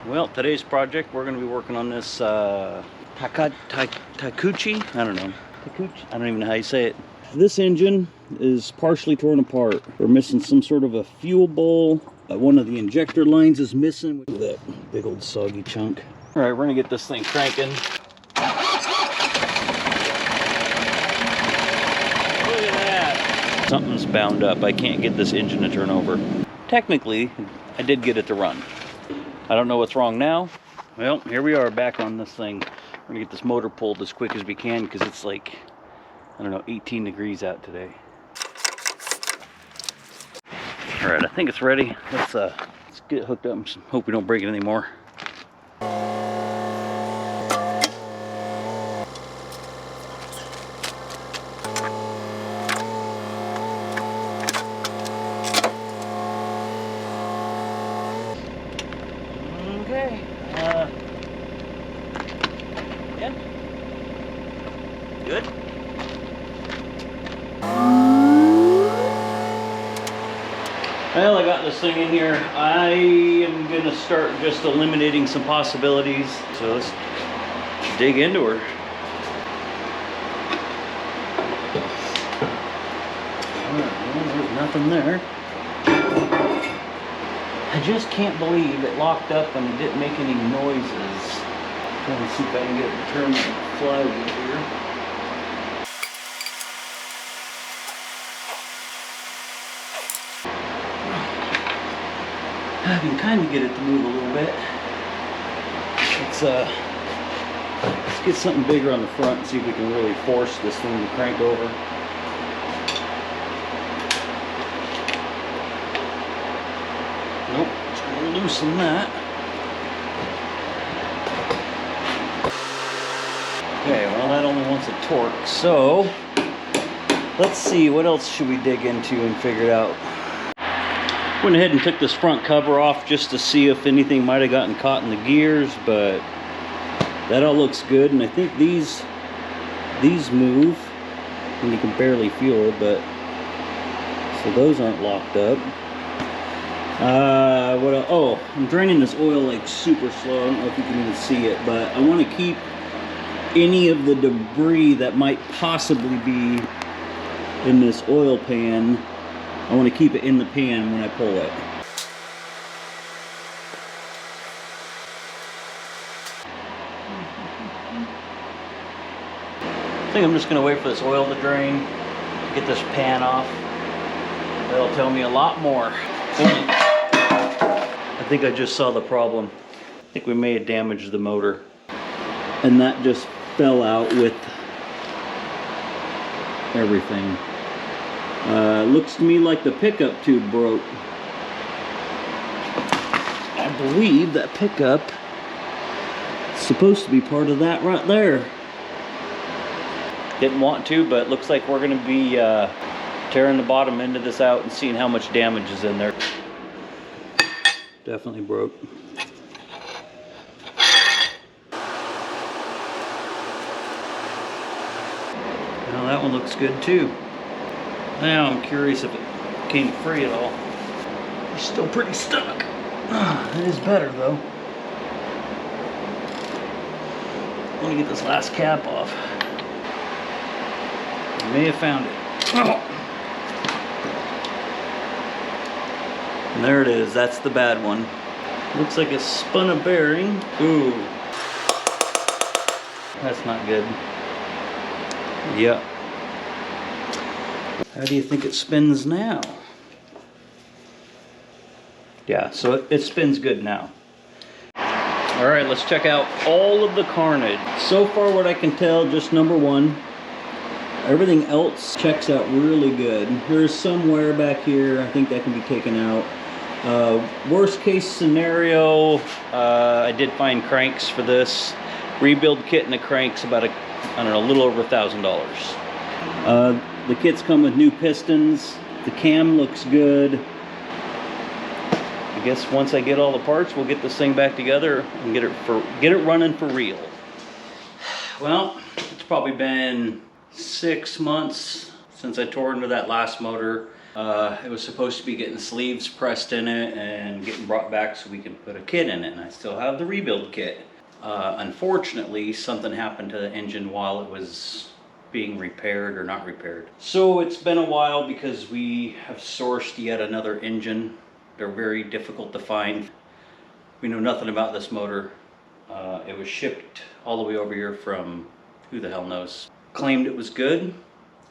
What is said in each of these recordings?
Well, today's project, we're going to be working on this Takeuchi. I don't know. Takeuchi? I don't even know how you say it. This engine is partially torn apart. We're missing some sort of a fuel bowl. One of the injector lines is missing. Look at that big old soggy chunk. All right, we're going to get this thing cranking. Look at that. Something's bound up. I can't get this engine to turn over. Technically, I did get it to run. I don't know what's wrong now. Well, here we are back on this thing. We're gonna get this motor pulled as quick as we can because it's like, I don't know, 18 degrees out today. All right, I think it's ready. Let's get it hooked up and hope we don't break it anymore. Okay. Yeah. Good. Well, I got this thing in here. I am gonna start just eliminating some possibilities. So let's dig into her. Well, there's nothing there. I just can't believe it locked up and it didn't make any noises. Trying to see if I can get it to turn the flywheel here. I can kind of get it to move a little bit. Let's get something bigger on the front and see if we can really force this thing to crank over. Nope, just gonna loosen that. Okay, well that only wants a torque, so let's see, what else should we dig into and figure it out? Went ahead and took this front cover off just to see if anything might have gotten caught in the gears, but that all looks good, and I think these move, and you can barely feel it, but so those aren't locked up. What else? Oh, I'm draining this oil like super slow. I don't know if you can even see it, but I want to keep any of the debris that might possibly be in this oil pan. I want to keep it in the pan when I pull it. I think I'm just going to wait for this oil to drain, get this pan off. That'll tell me a lot more. I think I just saw the problem. I think we may have damaged the motor. And that just fell out with everything. Looks to me like the pickup tube broke. I believe that pickup is supposed to be part of that right there. Didn't want to, but looks like we're going to be tearing the bottom end of this out and seeing how much damage is in there. Definitely broke. Now that one looks good too. Now I'm curious if it came free at all. It's still pretty stuck. It is better though. I want to get this last cap off. I may have found it. Oh. And there it is, that's the bad one. Looks like it spun a bearing. Ooh. That's not good. Yep. How do you think it spins now? Yeah, so it spins good now. Alright, let's check out all of the carnage. So far what I can tell, just number one. Everything else checks out really good. There's some wear back here. I think that can be taken out. Worst case scenario, I did find cranks for this. Rebuild kit and the cranks about a little over $1,000. The kits come with new pistons. The cam looks good. I guess once I get all the parts, we'll get this thing back together and get it running for real. Well, it's probably been 6 months since I tore into that last motor. It was supposed to be getting sleeves pressed in it and getting brought back so we can put a kit in it, and I still have the rebuild kit. Unfortunately, something happened to the engine while it was being repaired or not repaired. So it's been a while because we have sourced yet another engine. They're very difficult to find. We know nothing about this motor. It was shipped all the way over here from who the hell knows. Claimed it was good.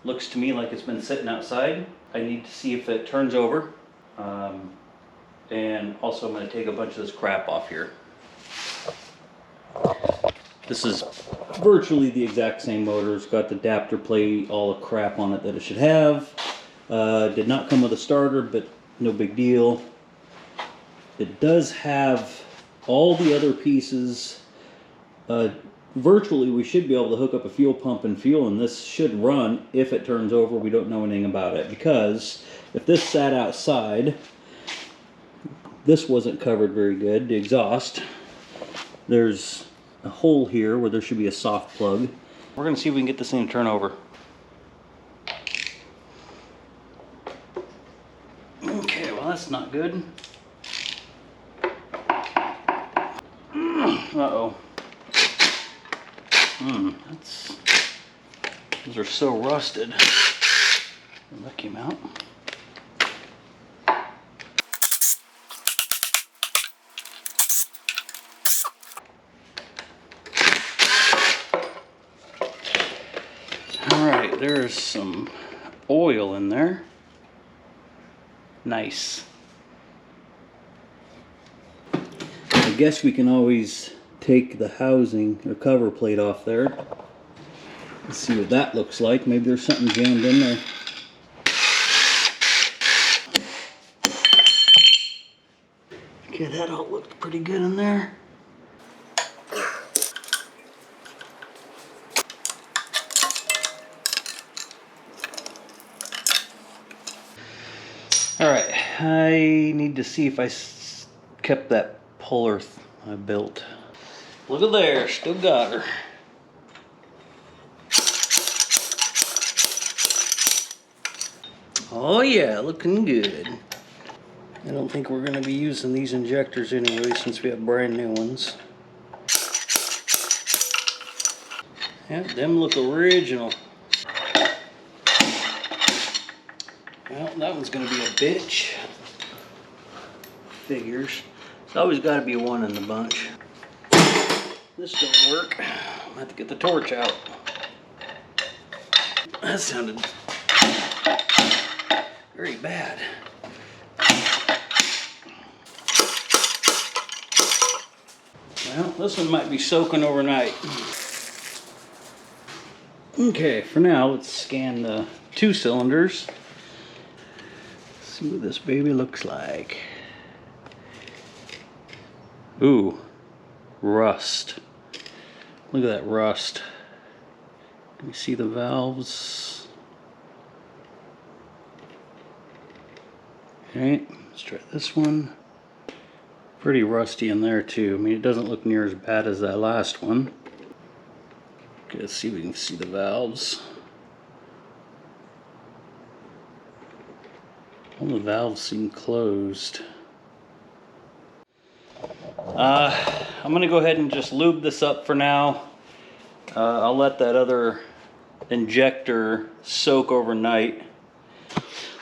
Looks to me like it's been sitting outside. I need to see if it turns over. And also I'm going to take a bunch of this crap off here. This is virtually the exact same motor. It's got the adapter plate, all the crap on it that it should have. Did not come with a starter, but no big deal. It does have all the other pieces. Virtually, we should be able to hook up a fuel pump and fuel, and this should run if it turns over. We don't know anything about it, because if this sat outside, this wasn't covered very good. The exhaust, there's a hole here where there should be a soft plug. We're going to see if we can get this thing to turn over. Okay, well that's not good. Uh-oh. Those are so rusted. That came out. Alright, there's some oil in there. Nice. I guess we can always take the housing or cover plate off there. Let's see what that looks like. Maybe there's something jammed in there. Okay, that all looked pretty good in there. Alright, I need to see if I kept that puller I built. Look at there, still got her. Oh yeah, looking good. I don't think we're going to be using these injectors anyway since we have brand new ones. Yeah, them look original. Well, that one's going to be a bitch. Figures. There's always got to be one in the bunch. This don't work. I'll have to get the torch out. That sounded very bad. Well, this one might be soaking overnight. Okay, for now, let's scan the 2 cylinders. See what this baby looks like. Ooh, rust. Look at that rust. Can you see the valves? Okay, let's try this one. Pretty rusty in there too. I mean, it doesn't look near as bad as that last one. Okay, let's see if we can see the valves. All the valves seem closed. I'm gonna go ahead and just lube this up for now. I'll let that other injector soak overnight.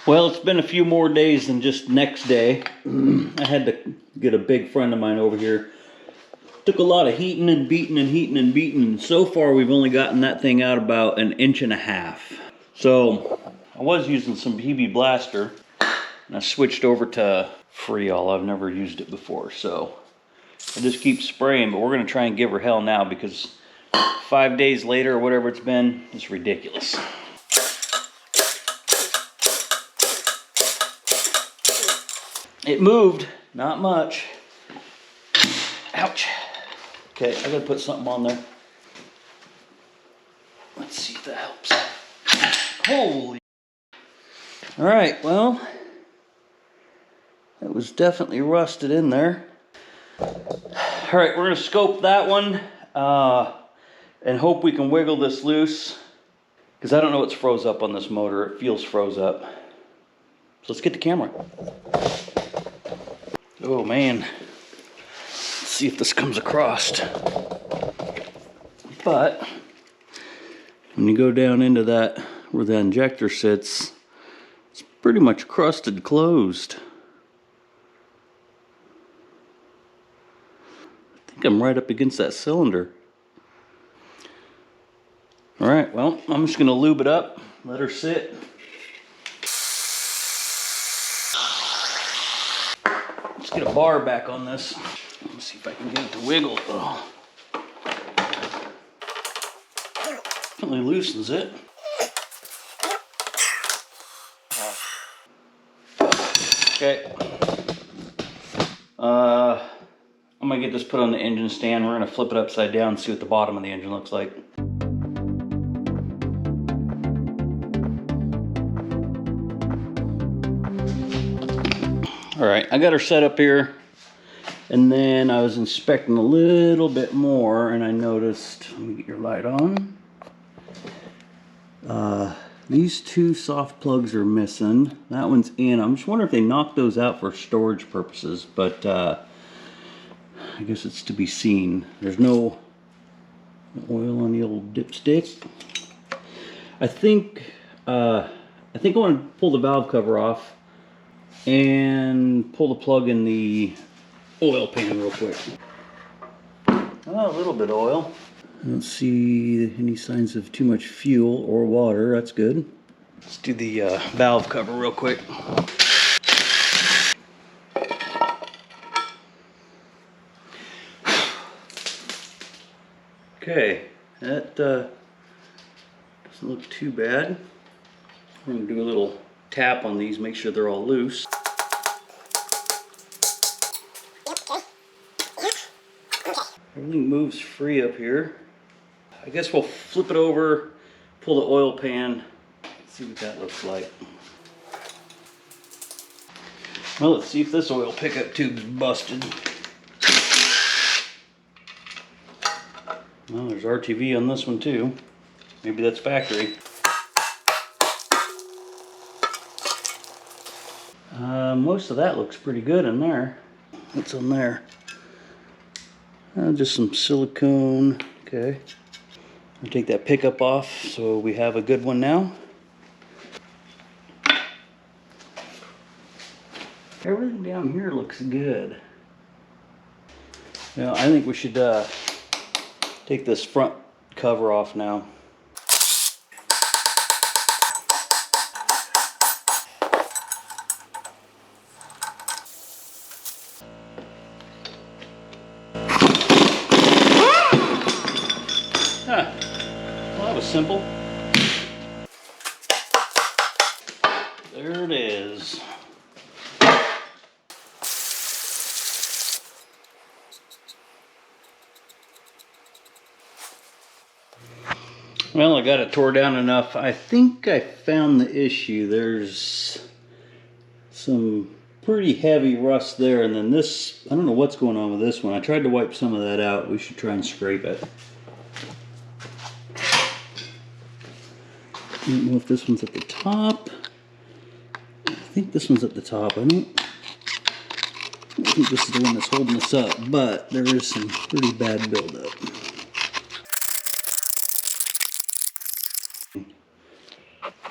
Well, it's been a few more days than just next day. I had to get a big friend of mine over here. Took a lot of heating and beating and heating and beating. And so far, we've only gotten that thing out about 1.5 inches. So I was using some PB Blaster, and I switched over to Freol. I've never used it before, so I just keep spraying. But we're gonna try and give her hell now because 5 days later or whatever it's been, it's ridiculous. It moved, not much. Ouch. Okay, I gotta put something on there. Let's see if that helps. Holy. All right, well, that was definitely rusted in there. All right, we're gonna scope that one and hope we can wiggle this loose because I don't know what's froze up on this motor. It feels froze up. So let's get the camera. Oh man, let's see if this comes across. But when you go down into that where the injector sits, it's pretty much crusted closed. I think I'm right up against that cylinder. All right, well, I'm just gonna lube it up, let her sit. Let's get a bar back on this. Let me see if I can get it to wiggle. Oh. Definitely loosens it. Okay. I'm gonna get this put on the engine stand. We're gonna flip it upside down and see what the bottom of the engine looks like. All right, I got her set up here, and then I was inspecting a little bit more, and I noticed, let me get your light on. These two soft plugs are missing. That one's in. I'm just wondering if they knocked those out for storage purposes, but I guess it's to be seen. There's no oil on the old dipstick. I think I want to pull the valve cover off and pull the plug in the oil pan real quick. Oh, a little bit of oil. I don't see any signs of too much fuel or water. That's good. Let's do the valve cover real quick. Okay, that doesn't look too bad. We're going to do a little tap on these, make sure they're all loose. Everything moves free up here. I guess we'll flip it over, pull the oil pan, see what that looks like. Well, let's see if this oil pickup tube's busted. Well, there's RTV on this one too. Maybe that's factory. Most of that looks pretty good in there. What's on there? Just some silicone. Okay. I'll take that pickup off so we have a good one now. Everything down here looks good. Now I think we should take this front cover off now. Huh. Well, that was simple. There it is. Well, I got it tore down enough. I think I found the issue. There's some pretty heavy rust there, and then this, I don't know what's going on with this one. I tried to wipe some of that out. We should try and scrape it. I don't know if this one's at the top. I think this one's at the top. I don't think this is the one that's holding us up, but there is some pretty bad buildup.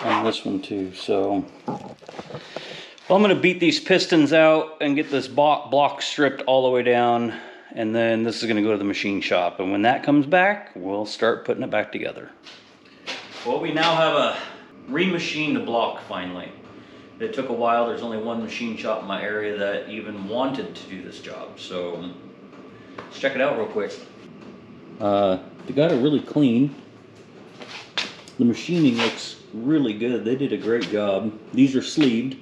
On this one too, so well, I'm going to beat these pistons out and get this block stripped all the way down, and then this is going to go to the machine shop, and when that comes back we'll start putting it back together. Well, we now have a remachined block finally. It took a while. There's only one machine shop in my area that even wanted to do this job, so let's check it out real quick. They got it really clean. The machining looks really good. They did a great job. These are sleeved.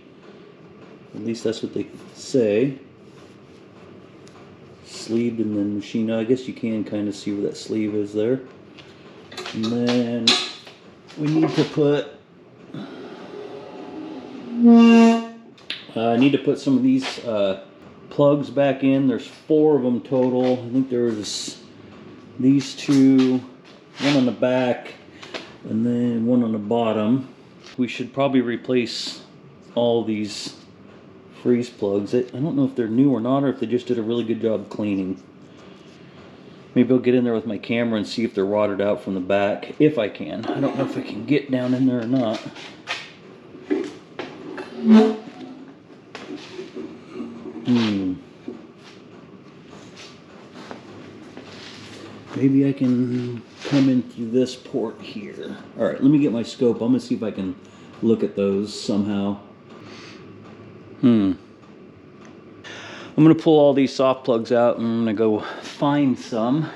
At least that's what they say. Sleeved and then machined. I guess you can kind of see where that sleeve is there. And then we need to put I need to put some of these plugs back in. There's 4 of them total. I think there's these 2, one on the back and then one on the bottom. We should probably replace all these freeze plugs. I don't know if they're new or not, or if they just did a really good job cleaning. Maybe I'll get in there with my camera and see if they're rotted out from the back, if I can. I don't know if I can get down in there or not. Maybe I can come in through this port here. All right, let me get my scope. I'm gonna see if I can look at those somehow. I'm gonna pull all these soft plugs out and I'm gonna go find some.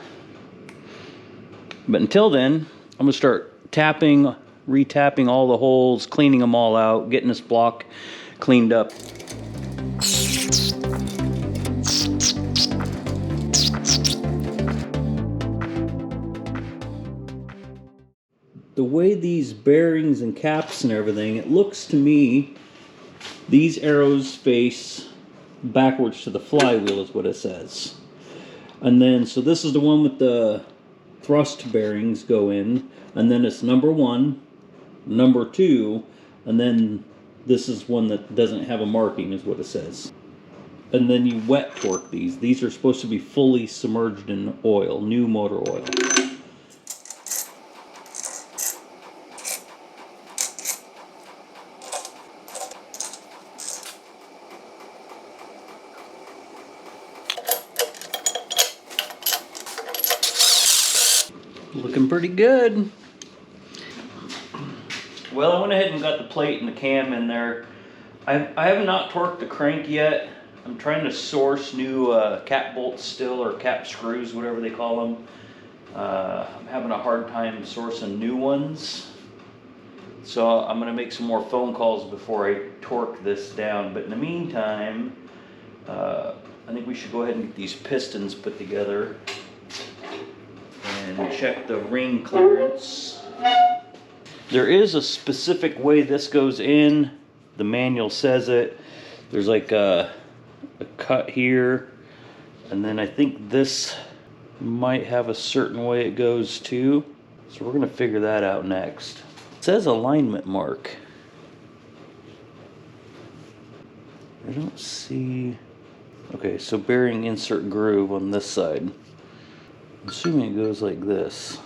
But until then, I'm gonna start tapping, retapping all the holes, cleaning them all out, getting this block cleaned up. The way these bearings and caps and everything, it looks to me, these arrows face backwards to the flywheel is what it says. And then, so this is the one with the thrust bearings go in, and then it's number 1, number 2, and then this is one that doesn't have a marking is what it says. And then you wet torque these. These are supposed to be fully submerged in oil, new motor oil. Looking pretty good. Well, I went ahead and got the plate and the cam in there. I have not torqued the crank yet. I'm trying to source new cap bolts still, or cap screws, whatever they call them. I'm having a hard time sourcing new ones. So I'm gonna make some more phone calls before I torque this down. But in the meantime, I think we should go ahead and get these pistons put together and check the ring clearance. There is a specific way this goes in. The manual says it. There's like a cut here, and then I think this might have a certain way it goes too. So we're gonna figure that out next. It says alignment mark. I don't see. Okay, so bearing insert groove on this side. I'm assuming it goes like this.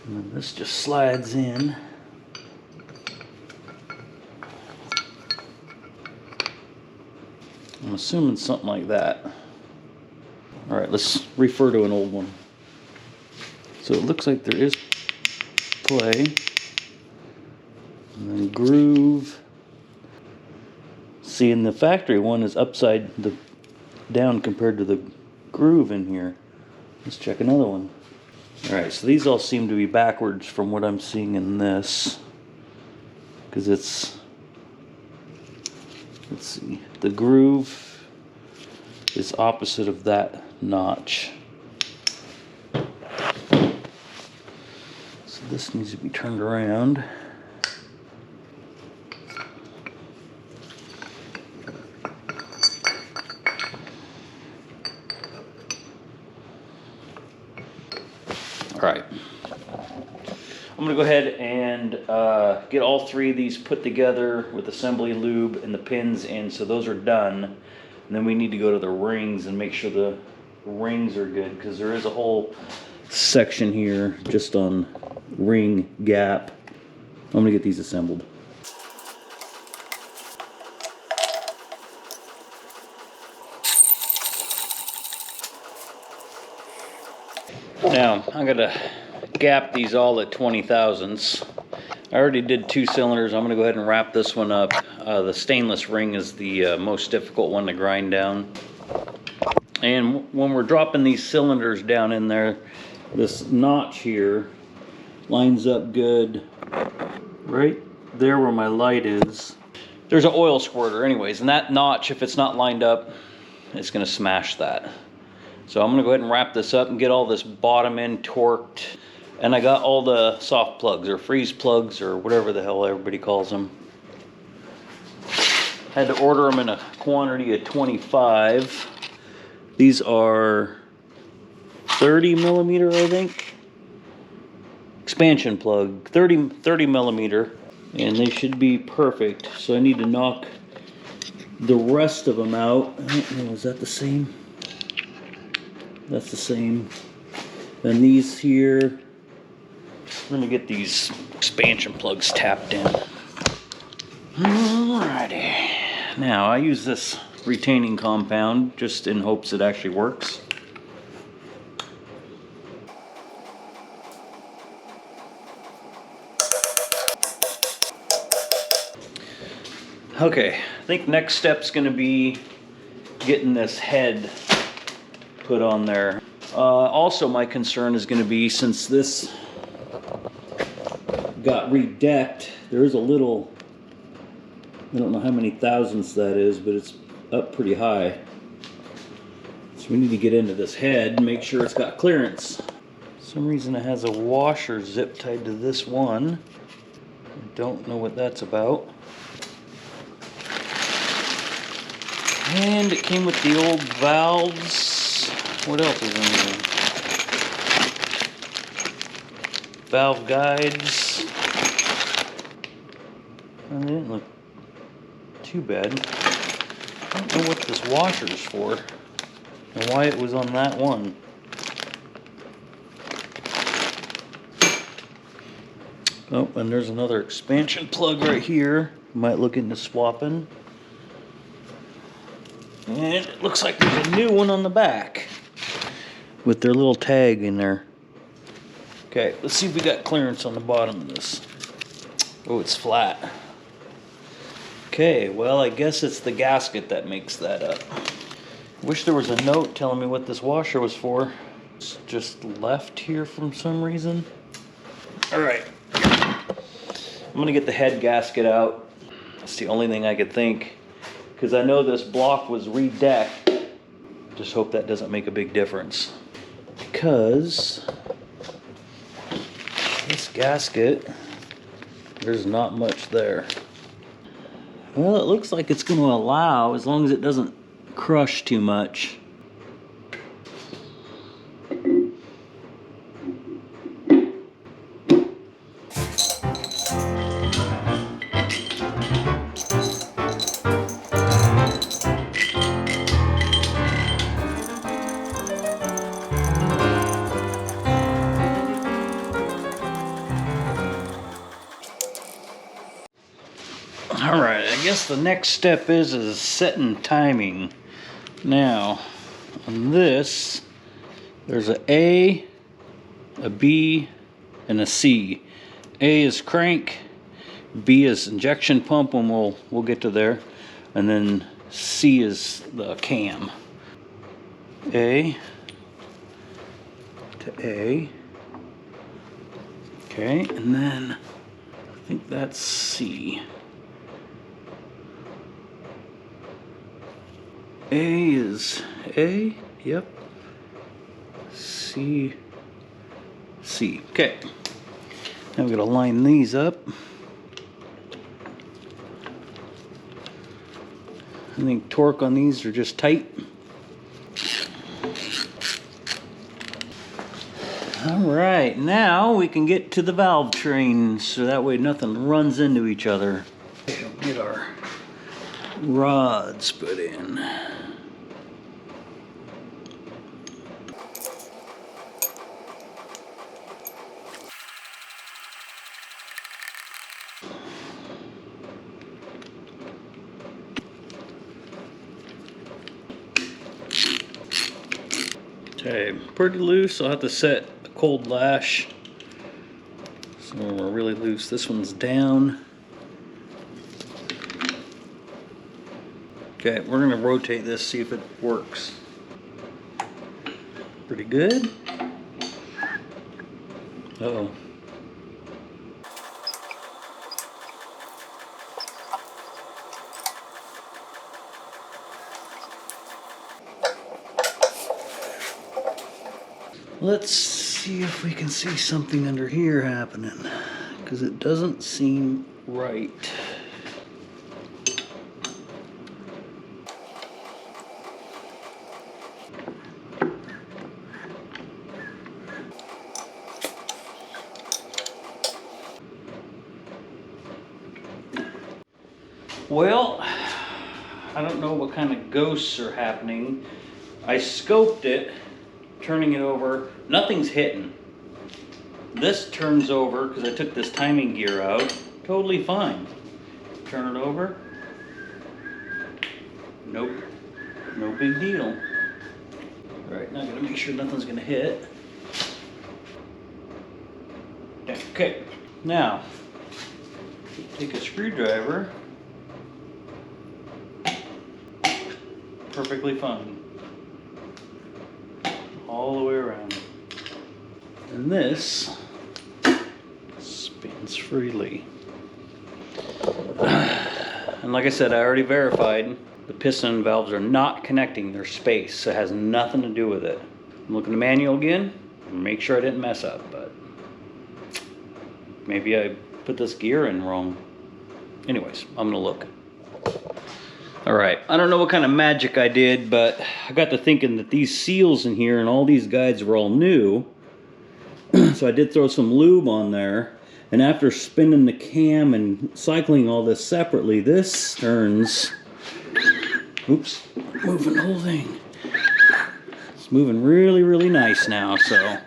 And then this just slides in. I'm assuming something like that. All right, let's refer to an old one. So it looks like there is play. And then groove. See, in the factory one is upside down compared to the groove in here. Let's check another one. Alright, so these all seem to be backwards from what I'm seeing in this. Because it's, let's see, the groove is opposite of that notch. So this needs to be turned around. Alright, I'm going to go ahead and get all 3 of these put together with assembly lube and the pins in, so those are done. And then we need to go to the rings and make sure the rings are good, because there is a whole section here just on ring gap. I'm going to get these assembled. Now, I'm going to gap these all at 20 thousandths. I already did 2 cylinders. I'm going to go ahead and wrap this one up. The stainless ring is the most difficult one to grind down. And when we're dropping these cylinders down in there, this notch here lines up good right there where my light is. There's an oil squirter anyways, and that notch, if it's not lined up, it's going to smash that. So I'm going to go ahead and wrap this up and get all this bottom end torqued. And I got all the soft plugs, or freeze plugs, or whatever the hell everybody calls them. Had to order them in a quantity of 25. These are 30 millimeter, I think. expansion plug, 30 millimeter, and they should be perfect. So I need to knock the rest of them out. I don't know, is that the same? That's the same. Then these here, we're gonna get these expansion plugs tapped in. Alrighty. Now I use this retaining compound just in hopes it actually works. Okay, I think next step's gonna be getting this head put on there. Also my concern is gonna be, since this got redecked, there is a little, I don't know how many thousandths that is, but it's up pretty high. So we need to get into this head and make sure it's got clearance. For some reason it has a washer zip tied to this one. I don't know what that's about. And it came with the old valves. What else is in here? Valve guides. And they didn't look too bad. I don't know what this washer is for and why it was on that one. Oh, and there's another expansion plug right here. Might look into swapping. And it looks like there's a new one on the back with their little tag in there. Okay, let's see if we got clearance on the bottom of this. Oh, it's flat. Okay, well, I guess it's the gasket that makes that up. Wish there was a note telling me what this washer was for. It's just left here from some reason. All right, I'm gonna get the head gasket out. That's the only thing I could think, because I know this block was redecked. Just hope that doesn't make a big difference, because this gasket, there's not much there. Well, it looks like it's going to allow, as long as it doesn't crush too much. Alright, I guess the next step is setting timing. Now, on this, there's a A, a B, and a C. A is crank, B is injection pump, when we'll get to there, and then C is the cam. A to A. Okay, and then I think that's C. A is A, yep. C, C. Okay. Now we're going to line these up. I think torque on these are just tight. Alright, now we can get to the valve train, so that way nothing runs into each other. We'll get our rods put in. Okay, pretty loose. I'll have to set a cold lash. So we're really loose. This one's down. Okay, we're gonna rotate this, see if it works. Pretty good. Uh-oh. Let's see if we can see something under here happening, because it doesn't seem right. Well, I don't know what kind of ghosts are happening. I scoped it, turning it over. Nothing's hitting. This turns over because I took this timing gear out. Totally fine. Turn it over. Nope. No big deal. All right, now I gotta make sure nothing's gonna hit. Okay, now take a screwdriver. Perfectly fine. All the way around. And this spins freely. And like I said, I already verified the piston valves are not connecting their space, so it has nothing to do with it. I'm looking at the manual again, make sure I didn't mess up, but maybe I put this gear in wrong. Anyways, I'm gonna look. All right, I don't know what kind of magic I did, but I got to thinking that these seals in here and all these guides were all new. So I did throw some lube on there, and after spinning the cam and cycling all this separately, this turns, oops, moving the whole thing. It's moving really, really nice now, so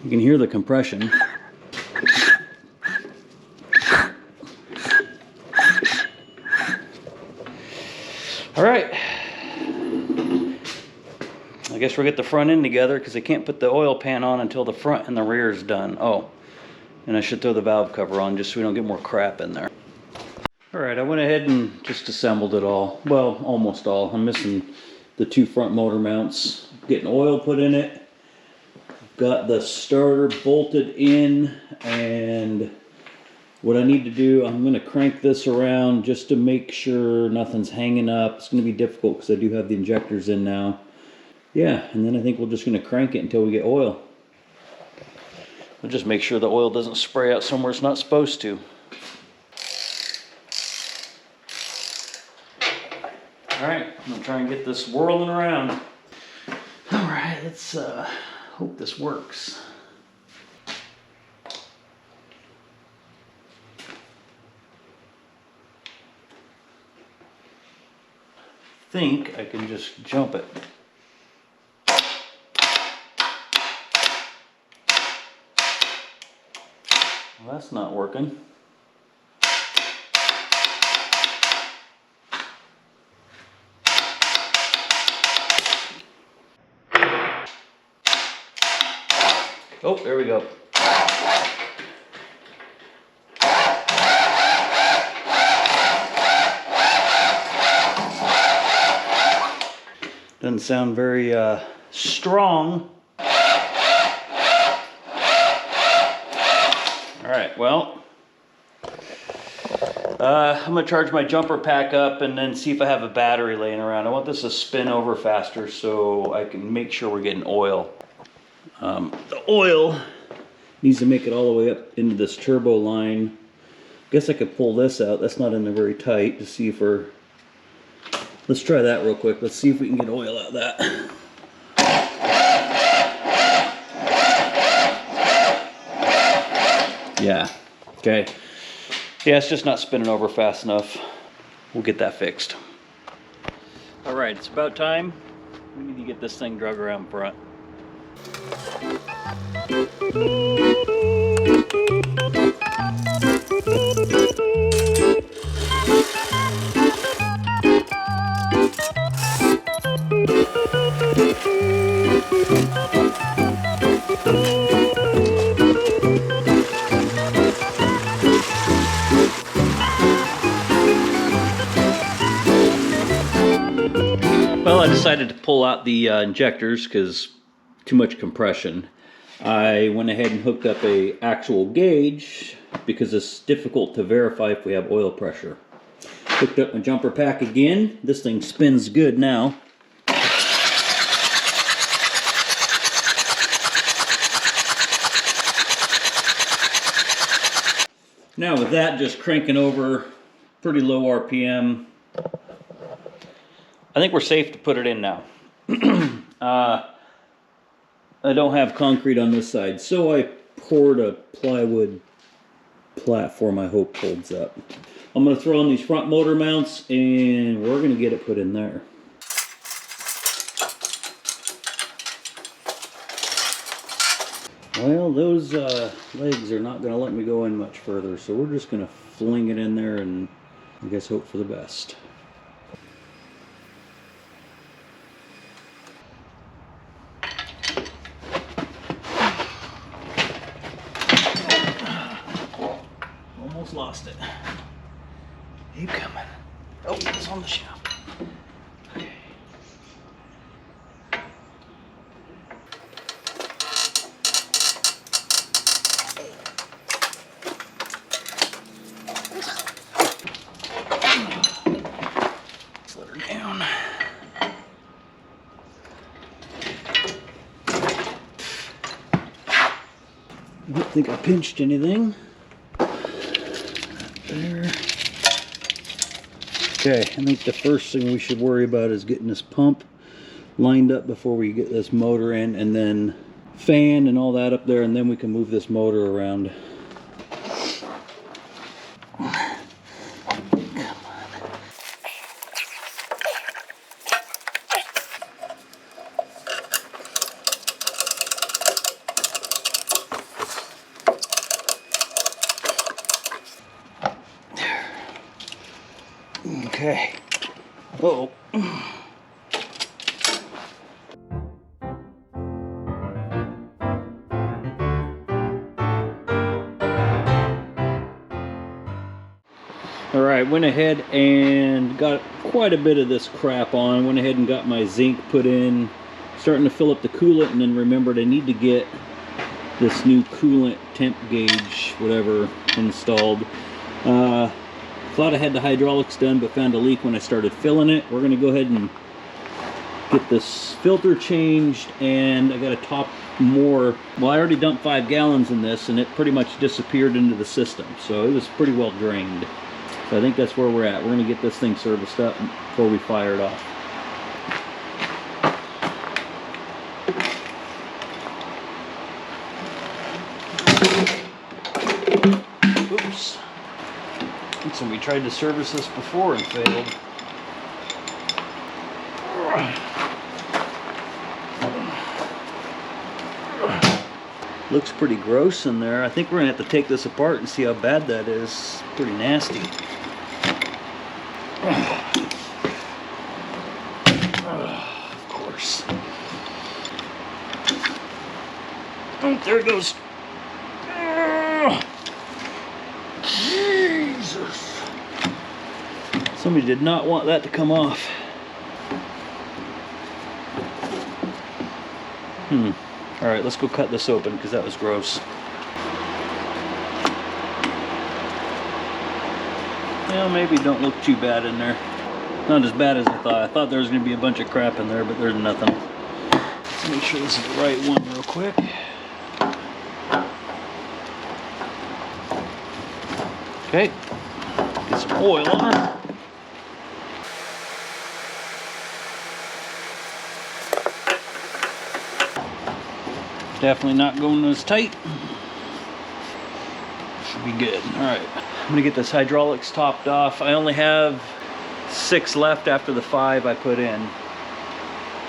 you can hear the compression. All right, I guess we'll get the front end together because I can't put the oil pan on until the front and the rear is done. Oh, and I should throw the valve cover on just so we don't get more crap in there. All right, I went ahead and just assembled it all. Well, almost all. I'm missing the two front motor mounts. Getting oil put in it. Got the starter bolted in, and what I need to do, I'm going to crank this around just to make sure nothing's hanging up. It's going to be difficult because I do have the injectors in now. Yeah, and then I think we're just going to crank it until we get oil. We'll just make sure the oil doesn't spray out somewhere it's not supposed to. All right, I'm going to try and get this whirling around. All right, let's hope this works. I think I can just jump it. Well, that's not working. Oh, there we go. Doesn't sound very strong. All right, well, I'm gonna charge my jumper pack up and then see if I have a battery laying around. I want this to spin over faster so I can make sure we're getting oil. The oil needs to make it all the way up into this turbo line. Guess I could pull this out. That's not in there very tight to see if we're... Let's try that real quick. Let's see if we can get oil out of that. Yeah, okay. Yeah, it's just not spinning over fast enough. We'll get that fixed. All right, it's about time. We need to get this thing drug around front. Well, I decided to pull out the injectors because too much compression. I went ahead and hooked up a actual gauge because it's difficult to verify if we have oil pressure. Hooked up my jumper pack again. This thing spins good now. Now with that just cranking over pretty low RPM, I think we're safe to put it in now. I don't have concrete on this side, so I poured a plywood platform I hope holds up. I'm going to throw on these front motor mounts and we're going to get it put in there. Well, those legs are not going to let me go in much further, so we're just going to fling it in there and I guess hope for the best. Almost lost it. Keep coming. Oh, it's on the shelf. Okay. Let her down. I don't think I pinched anything. There. Okay, I think the first thing we should worry about is getting this pump lined up before we get this motor in, and then fan and all that up there, and then we can move this motor around. Okay. Uh-oh. Alright, went ahead and got quite a bit of this crap on. Went ahead and got my zinc put in. Starting to fill up the coolant, and then remembered I need to get this new coolant temp gauge, whatever, installed. Thought I had the hydraulics done, but found a leak when I started filling it. We're going to go ahead and get this filter changed, and I got to top more. Well, I already dumped 5 gallons in this, and it pretty much disappeared into the system, so it was pretty well drained. So I think that's where we're at. We're going to get this thing serviced up before we fire it off. Oops. So we tried to service this before and failed. Looks pretty gross in there. I think we're gonna have to take this apart and see how bad that is. It's pretty nasty. Of course. Oh, there it goes. Jesus. Somebody did not want that to come off. Alright, let's go cut this open because that was gross. Well, maybe don't look too bad in there. Not as bad as I thought. I thought there was going to be a bunch of crap in there, but there's nothing. Let's make sure this is the right one real quick. Okay, get some oil on her. Definitely not going as tight. Should be good. Alright, I'm going to get this hydraulics topped off. I only have 6 left after the 5 I put in.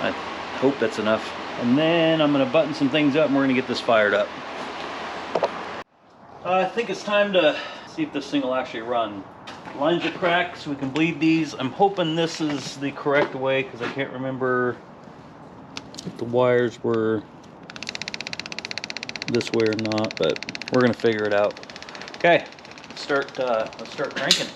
I hope that's enough. And then I'm going to button some things up and we're going to get this fired up. I think it's time to see if this thing will actually run. Lines are cracked, so we can bleed these. I'm hoping this is the correct way because I can't remember if the wires were this way or not, but we're gonna figure it out. Okay, let's start cranking.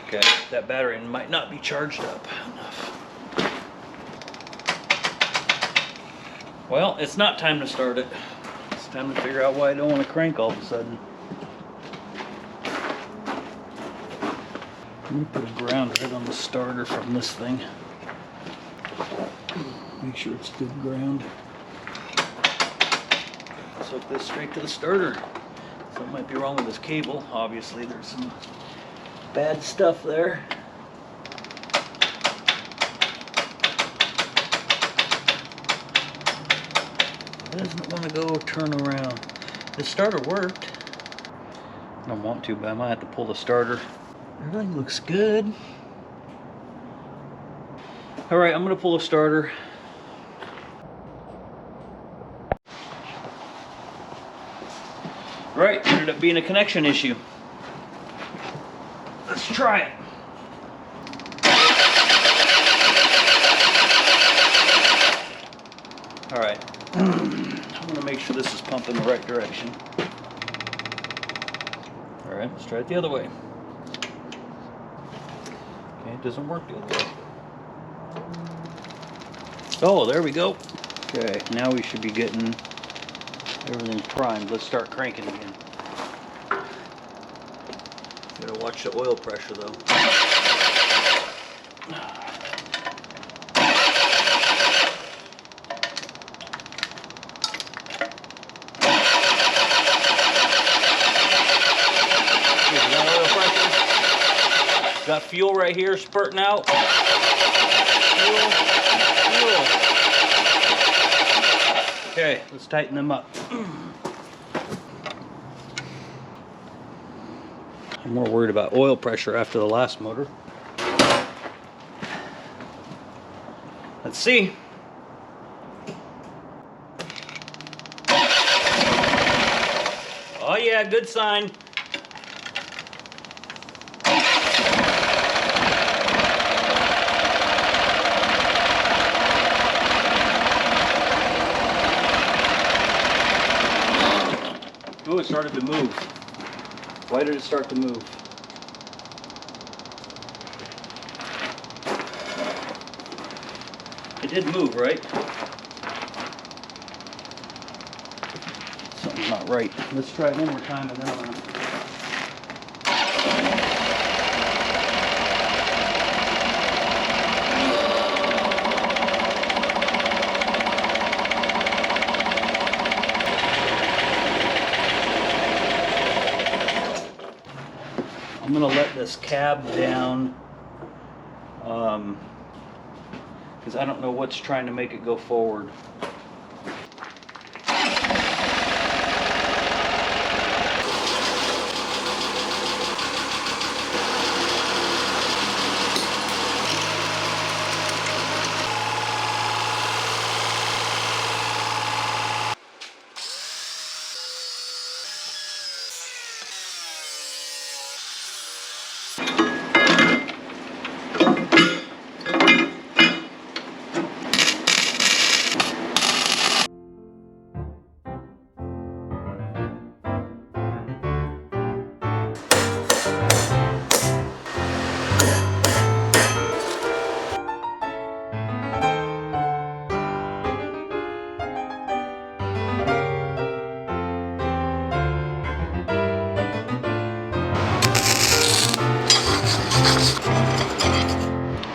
Okay, that battery might not be charged up enough. Well, it's not time to start it. It's time to figure out why I don't want to crank all of a sudden. I'm going to put a ground right on the starter from this thing. Make sure it's good ground. Let's hook this straight to the starter. Something might be wrong with this cable. Obviously, there's some bad stuff there. It doesn't want to go turn around. The starter worked. I don't want to, but I might have to pull the starter. Everything looks good. All right, I'm gonna pull a starter. All right, ended up being a connection issue. Let's try it. All right, I'm gonna make sure this is pumping the right direction. All right, let's try it the other way. Okay, it doesn't work the other way. Oh, there we go. Okay, now we should be getting everything primed. Let's start cranking again. Gotta watch the oil pressure though. Got fuel right here spurting out. Fuel. Okay, let's tighten them up. I'm more worried about oil pressure after the last motor. Let's see. Oh yeah, good sign. Oh, it started to move. Why did it start to move? It did move, right? Something's not right. Let's try it one more time and then I'm gonna... I'm gonna let this cab down because I don't know what's trying to make it go forward.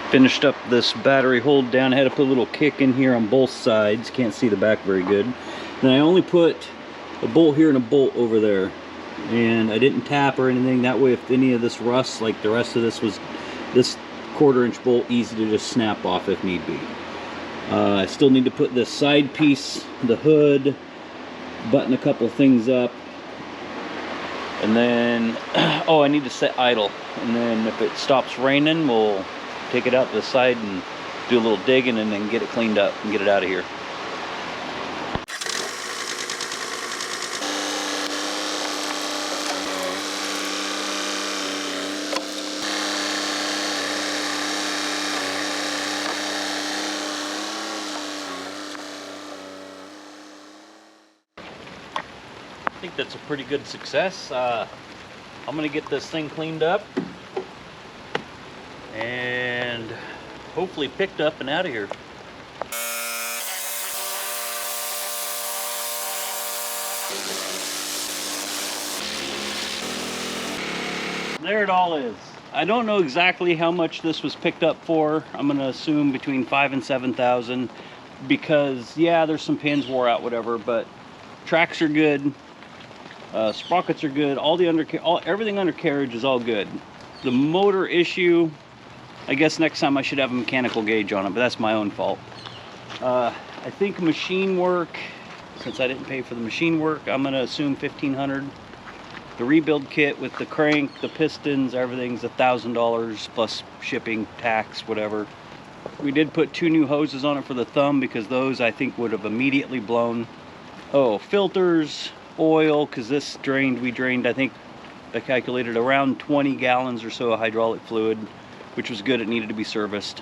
Finished up this battery hold down. I had to put a little kick in here on both sides. Can't see the back very good. Then I only put a bolt here and a bolt over there. And I didn't tap or anything. That way if any of this rusts, like the rest of this was, this 1/4 inch bolt, easy to just snap off if need be. I still need to put this side piece, the hood, button a couple things up. And then, oh, I need to set idle. And then if it stops raining, we'll take it out to the side and do a little digging and then get it cleaned up and get it out of here. I think that's a pretty good success. I'm gonna get this thing cleaned up and hopefully picked up and out of here. There it all is. I don't know exactly how much this was picked up for. I'm gonna assume between 5,000 and 7,000 because yeah, there's some pins wore out, whatever, but tracks are good, sprockets are good, everything undercarriage is all good. The motor issue, I guess next time I should have a mechanical gauge on it, but that's my own fault. I think machine work, Since I didn't pay for the machine work, I'm gonna assume $1,500. The rebuild kit with the crank, the pistons, everything's $1,000 plus shipping, tax, whatever. We did put 2 new hoses on it for the thumb because those I think would have immediately blown. Oh, filters, oil, because this drained, we drained, I think I calculated around 20 gallons or so of hydraulic fluid, which was good. It needed to be serviced.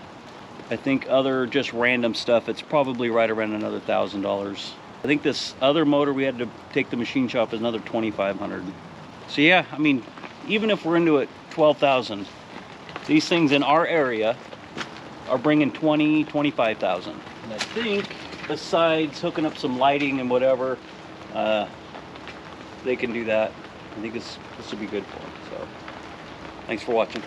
I think other just random stuff, it's probably right around another $1,000. I think this other motor we had to take the machine shop is another $2,500. So yeah, I mean, even if we're into it 12,000, these things in our area are bringing 20, 25,000. And I think besides hooking up some lighting and whatever, they can do that. I think this will be good for them. So thanks for watching.